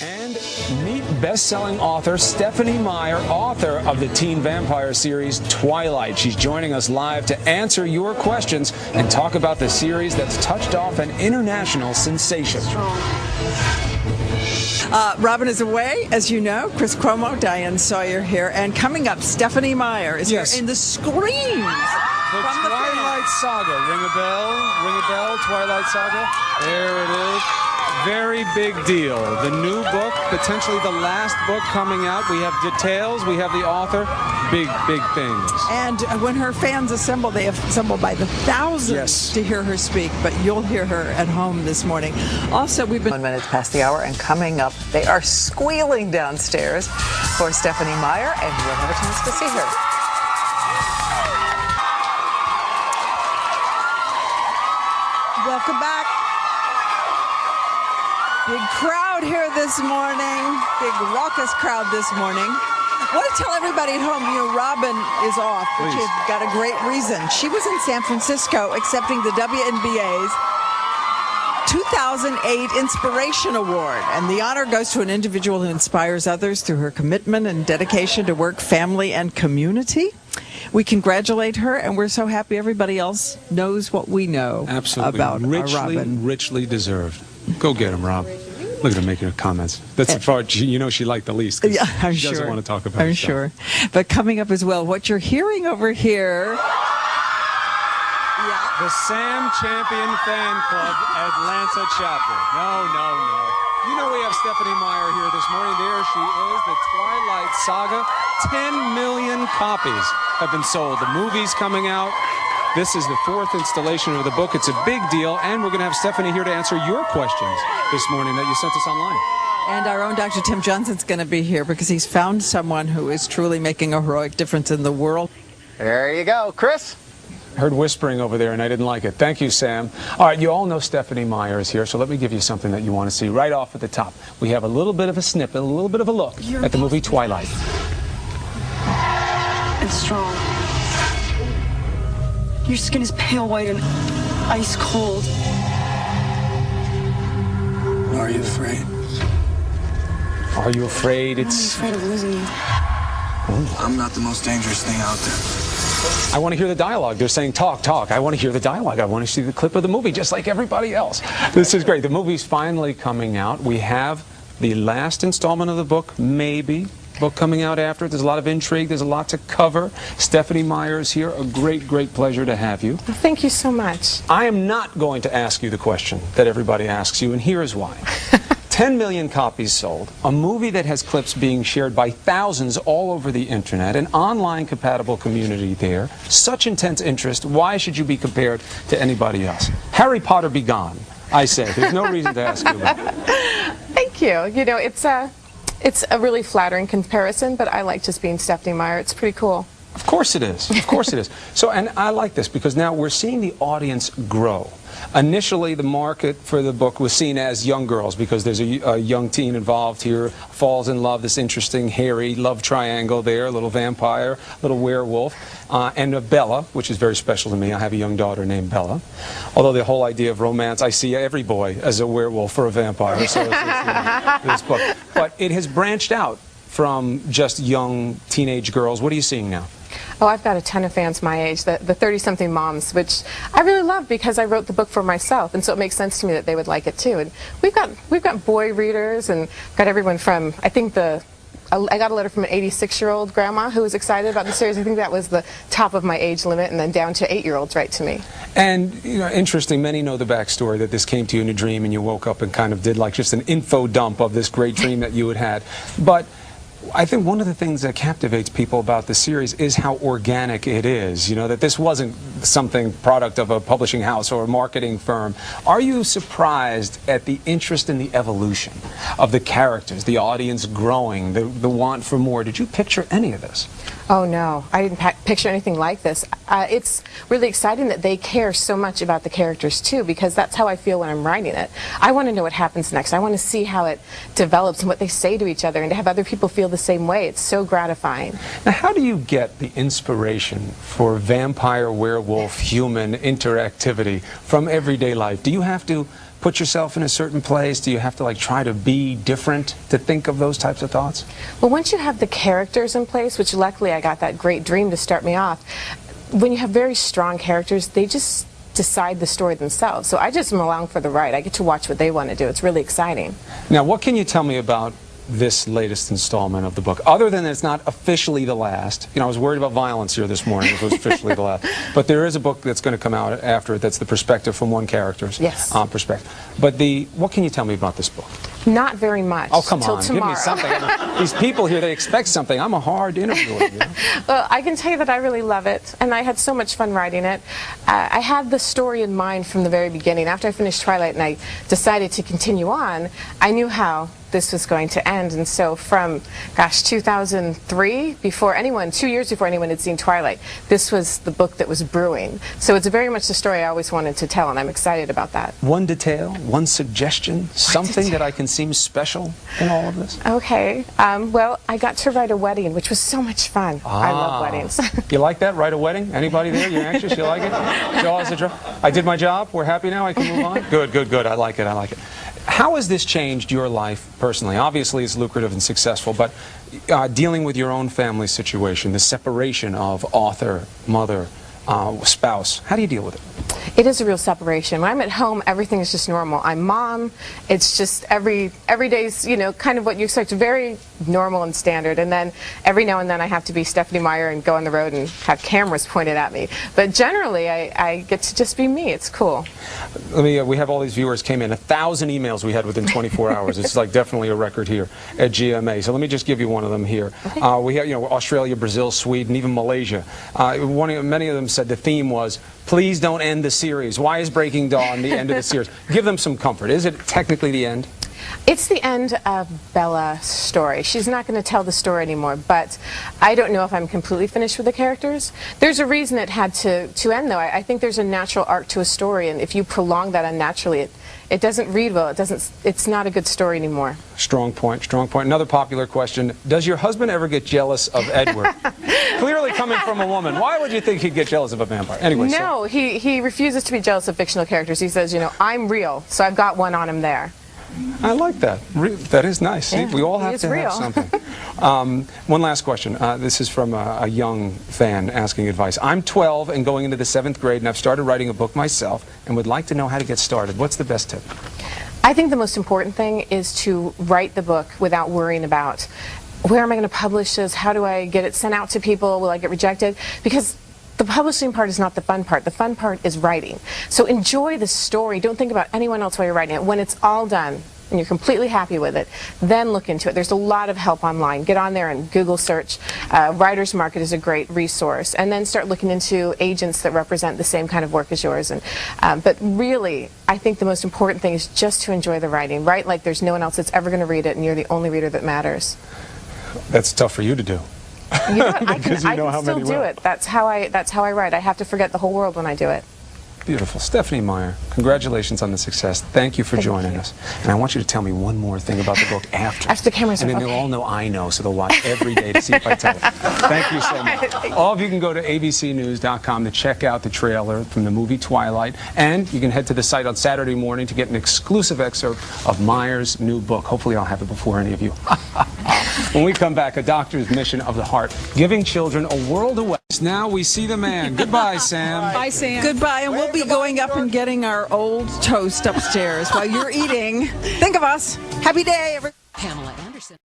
And meet best-selling author Stephenie Meyer, author of the teen vampire series Twilight. She's joining us live to answer your questions and talk about the series that's touched off an international sensation. Robin is away, as you know. Chris Cuomo, Diane Sawyer here. And coming up, Stephenie Meyer is here in the screams. The Twilight Saga. Ring a bell? Ring a bell? Twilight Saga? There it is. Very big deal. The new book, potentially the last book coming out. We have details. We have the author. Big, big things. And when her fans assemble, they assemble by the thousands to hear her speak. But you'll hear her at home this morning. Also, we've been 1 minute past the hour, and coming up, they are squealing downstairs for Stephenie Meyer, and we'll have a chance to see her. Welcome back. Big crowd here this morning. Big raucous crowd this morning. I want to tell everybody at home, you know, Robin is off, but she's got a great reason. She was in San Francisco accepting the WNBA's 2008 Inspiration Award, and the honor goes to an individual who inspires others through her commitment and dedication to work, family, and community. We congratulate her, and we're so happy everybody else knows what we know about Robin. Richly deserved. Go get him, Rob. Look at her making her comments. That's the part you know she liked the least. Yeah, I'm she doesn't want to talk about I'm herself. sure. But coming up as well, what you're hearing over here. The Sam Champion Fan Club Atlanta chapter. No. You know we have Stephenie Meyer here this morning. There she is, the Twilight Saga. 10 million copies have been sold. The movie's coming out. This is the 4th installation of the book. It's a big deal, and we're going to have Stephenie here to answer your questions this morning that you sent us online. And our own Dr. Tim Johnson's going to be here because he's found someone who is truly making a heroic difference in the world. There you go, Chris. I heard whispering over there, and I didn't like it. Thank you, Sam. All right, you all know Stephenie Meyer is here, so let me give you something that you want to see right off at the top. We have a little bit of a snippet, a little bit of a look at the movie Twilight. And strong. Your skin is pale white and ice cold. Are you afraid? Are you afraid? I'm afraid of losing you. I'm not the most dangerous thing out there. I want to hear the dialogue. They're saying, talk, talk. I want to hear the dialogue. I want to see the clip of the movie, just like everybody else. This is great. The movie's finally coming out. We have the last installment of the book, maybe. Book coming out after. There's a lot of intrigue. There's a lot to cover. Stephenie Meyer is here. A great, great pleasure to have you. Well, thank you so much. I am not going to ask you the question that everybody asks you, and here is why. 10 million copies sold, a movie that has clips being shared by thousands all over the internet, an online compatible community there, such intense interest, why should you be compared to anybody else? Harry Potter be gone, I say. There's no reason to ask you about it. Thank you. You know, it's a really flattering comparison, but I like just being Stephenie Meyer. It's pretty cool. Of course it is. Of course it is. So, and I like this because now we're seeing the audience grow. Initially, the market for the book was seen as young girls because there's a young teen involved here, falls in love, this interesting, hairy love triangle there, a little vampire, a little werewolf, and a Bella, which is very special to me. I have a young daughter named Bella. Although the whole idea of romance, I see every boy as a werewolf or a vampire. So it's this book. But it has branched out from just young teenage girls. What are you seeing now? Oh, I've got a ton of fans my age, the 30-something moms, which I really love because I wrote the book for myself, and so it makes sense to me that they would like it too. And we've got boy readers, and got everyone from, I think I got a letter from an 86-year-old grandma who was excited about the series. I think that was the top of my age limit, and then down to 8-year-olds write to me. And, you know, interesting, many know the backstory that this came to you in a dream and you woke up and kind of did like just an info dump of this great dream that you had had. But I think one of the things that captivates people about the series is how organic it is. You know, that this wasn't something product of a publishing house or a marketing firm. Are you surprised at the interest in the evolution of the characters, the audience growing, the want for more? Did you picture any of this? Oh no, I didn't picture anything like this. It's really exciting that they care so much about the characters too, because that's how I feel when I'm writing it. I want to know what happens next. I want to see how it develops and what they say to each other, and to have other people feel the same way. It's so gratifying. Now, how do you get the inspiration for vampire, werewolf, human interactivity from everyday life? Do you have to put yourself in a certain place? Do you have to like try to be different to think of those types of thoughts? Well, once you have the characters in place, which luckily I got that great dream to start me off, when you have very strong characters, they just decide the story themselves. So I just am along for the ride. I get to watch what they want to do. It's really exciting. Now, what can you tell me about this latest installment of the book, other than it's not officially the last? You know, I was worried about violence here this morning if it was officially the last. But there is a book that's going to come out after it that's the perspective from one character's perspective. But what can you tell me about this book? Not very much. Oh, come on. Tomorrow. Give me something. I mean, these people here, they expect something. I'm a hard interviewer. You know? Well, I can tell you that I really love it, and I had so much fun writing it. I had the story in mind from the very beginning. After I finished Twilight and I decided to continue on, I knew how this was going to end. And so from, gosh, 2003, 2 years before anyone had seen Twilight, this was the book that was brewing. So it's very much the story I always wanted to tell, and I'm excited about that. One detail, one suggestion, something that I can seem special in all of this? Okay. Well, I got to write a wedding, which was so much fun. I love weddings. You like that? Write a wedding? Anybody there? You're anxious? You like it? I did my job. We're happy now. I can move on? Good, good, good. I like it. I like it. How has this changed your life personally? Obviously, it's lucrative and successful, but dealing with your own family situation, the separation of author, mother, spouse, how do you deal with it? It is a real separation. When I'm at home, everything is just normal. I'm mom. It's just every day's, you know, kind of what you expect, very normal and standard. And then every now and then I have to be Stephenie Meyer and go on the road and have cameras pointed at me. But generally, I get to just be me. It's cool. We have all these viewers came in. 1,000 emails we had within 24 hours. It's like definitely a record here at GMA. So let me just give you one of them here. Okay. We have, you know, Australia, Brazil, Sweden, even Malaysia. Many of them said the theme was, please don't end the series. Why is Breaking Dawn the end of the series? Give them some comfort. Is it technically the end? It's the end of Bella's story. She's not going to tell the story anymore, but I don't know if I'm completely finished with the characters. There's a reason it had to end, though. I think there's a natural arc to a story, and if you prolong that unnaturally, it doesn't read well. It's not a good story anymore. Strong point, strong point. Another popular question, does your husband ever get jealous of Edward? Clearly coming from a woman, why would you think he'd get jealous of a vampire? Anyway, no, he refuses to be jealous of fictional characters. He says, you know, I'm real, so I've got one on him there. I like that. That is nice. Yeah, see, we all have to have something. One last question. This is from a young fan asking advice. I'm 12 and going into the 7th grade, and I've started writing a book myself and would like to know how to get started. What's the best tip? I think the most important thing is to write the book without worrying about where am I going to publish this? How do I get it sent out to people? Will I get rejected? Because the publishing part is not the fun part. The fun part is writing. So enjoy the story. Don't think about anyone else while you're writing it. When it's all done and you're completely happy with it, then look into it. There's a lot of help online. Get on there and Google search. Writer's Market is a great resource. And then start looking into agents that represent the same kind of work as yours. But really, I think the most important thing is just to enjoy the writing. Write like there's no one else that's ever going to read it, and you're the only reader that matters. That's tough for you to do. You know, I can still do it. That's how I write. I have to forget the whole world when I do it. Beautiful. Stephenie Meyer, congratulations on the success. Thank you for joining us. And I want you to tell me one more thing about the book after. After the cameras are And then they'll all know I know, so they'll watch every day to see if I tell it. Thank you so much. All of you can go to abcnews.com to check out the trailer from the movie Twilight. And you can head to the site on Saturday morning to get an exclusive excerpt of Meyer's new book. Hopefully I'll have it before any of you. When we come back, a doctor's mission of the heart, giving children a world away. Now we see the man. Goodbye, Sam. Bye, Sam. Goodbye, and we'll be going up and getting our old toast upstairs while you're eating. Think of us. Happy day, everyone. Pamela Anderson.